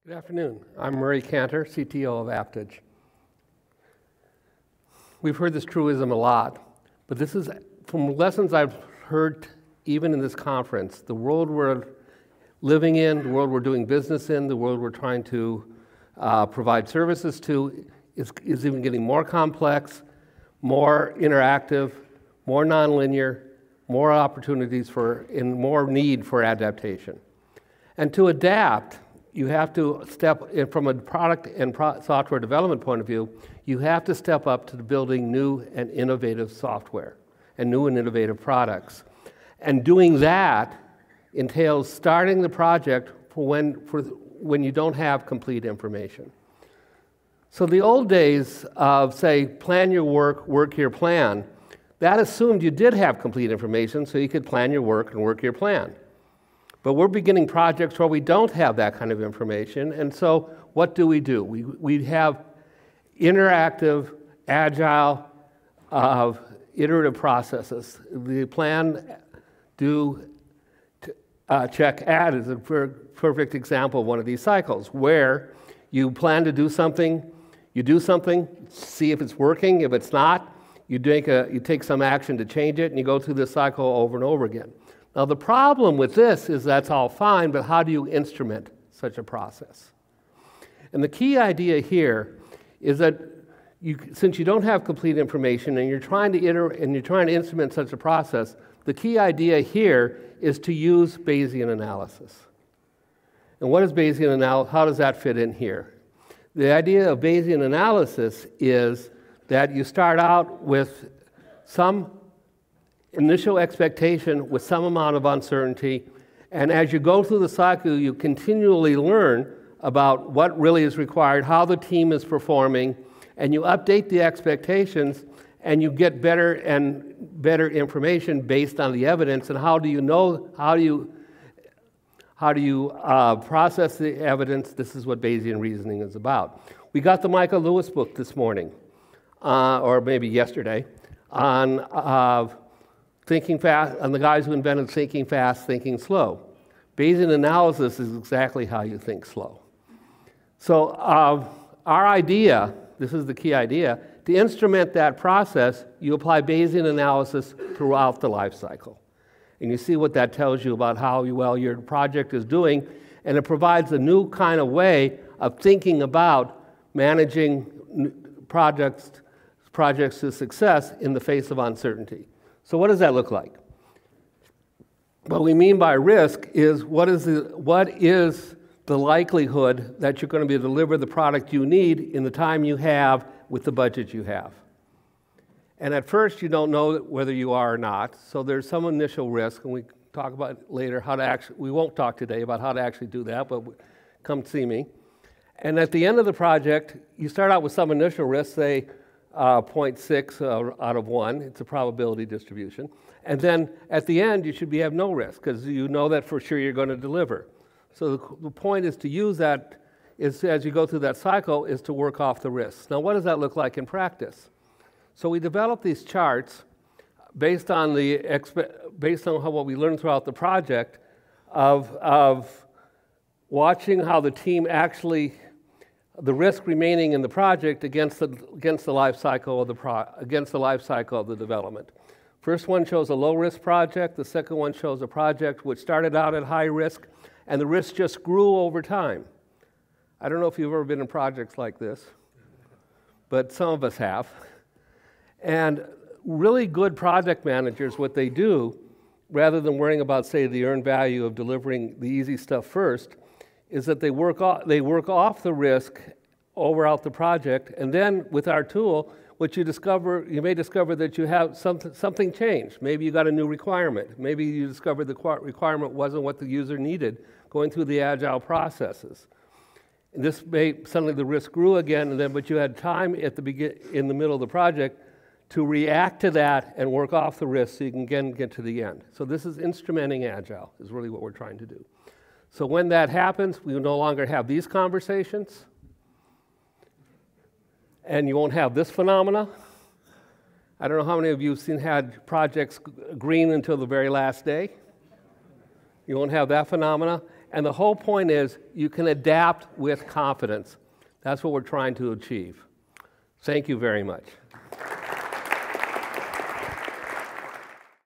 Good afternoon. I'm Murray Cantor, CTO of Aptage. We've heard this truism a lot, but this is from lessons I've heard even in this conference. The world we're living in, the world we're doing business in, the world we're trying to provide services to is even getting more complex, more interactive, more nonlinear, more opportunities and more need for adaptation. And to adapt, you have to step in from a product and software development point of view, you have to step up to building new and innovative software and new and innovative products. And doing that entails starting the project for when you don't have complete information. So the old days of, say, plan your work your plan, that assumed you did have complete information so you could plan your work and work your plan. But we're beginning projects where we don't have that kind of information, and so what do? We have interactive, agile, iterative processes. The plan, do, check, add is a perfect example of one of these cycles, where you plan to do something, you do something, see if it's working. If it's not, you take some action to change it, and you go through this cycle over and over again. Now, the problem with this is that's all fine, but how do you instrument such a process? And the key idea here is that since you don't have complete information and you're trying to instrument such a process, the key idea here is to use Bayesian analysis. And what is Bayesian analysis? How does that fit in here? The idea of Bayesian analysis is that you start out with some initial expectation with some amount of uncertainty, and as you go through the cycle, you continually learn about what really is required, how the team is performing, and you update the expectations, and you get better and better information based on the evidence. And how do you process the evidence? This is what Bayesian reasoning is about. We got the Michael Lewis book this morning, or maybe yesterday, on thinking fast, and the guys who invented thinking fast, thinking slow. Bayesian analysis is exactly how you think slow. So our idea, this is the key idea, to instrument that process, you apply Bayesian analysis throughout the life cycle. And you see what that tells you about how well your project is doing, and it provides a new kind of way of thinking about managing projects to success in the face of uncertainty. So what does that look like? What we mean by risk is what is the likelihood that you're going to be able to deliver the product you need in the time you have with the budget you have. And at first you don't know whether you are or not, so there's some initial risk, and we talk about later how to actually, we won't talk today about how to actually do that, but come see me. And at the end of the project, you start out with some initial risk, say 0.6 out of 1, it's a probability distribution. And then at the end, you should have no risk, because you know that for sure you're going to deliver. So the point is to use that, as you go through that cycle, is to work off the risks. Now, what does that look like in practice? So we developed these charts based on what we learned throughout the project of watching how the team actually, the risk remaining in the project against the life cycle of the development. First one shows a low-risk project. The second one shows a project which started out at high risk, and the risk just grew over time. I don't know if you've ever been in projects like this, but some of us have. And really good project managers, what they do, rather than worrying about, say, the earned value of delivering the easy stuff first, is that they work off the risk out the project, and then with our tool, what you may discover that you have something changed. Maybe you got a new requirement. Maybe you discovered the requirement wasn't what the user needed, going through the agile processes. And this suddenly the risk grew again, but you had time in the middle of the project to react to that and work off the risk so you can again get to the end. So this is instrumenting agile, is really what we're trying to do. So when that happens, we will no longer have these conversations, and you won't have this phenomena. I don't know how many of you have had projects green until the very last day. You won't have that phenomena. And the whole point is you can adapt with confidence. That's what we're trying to achieve. Thank you very much.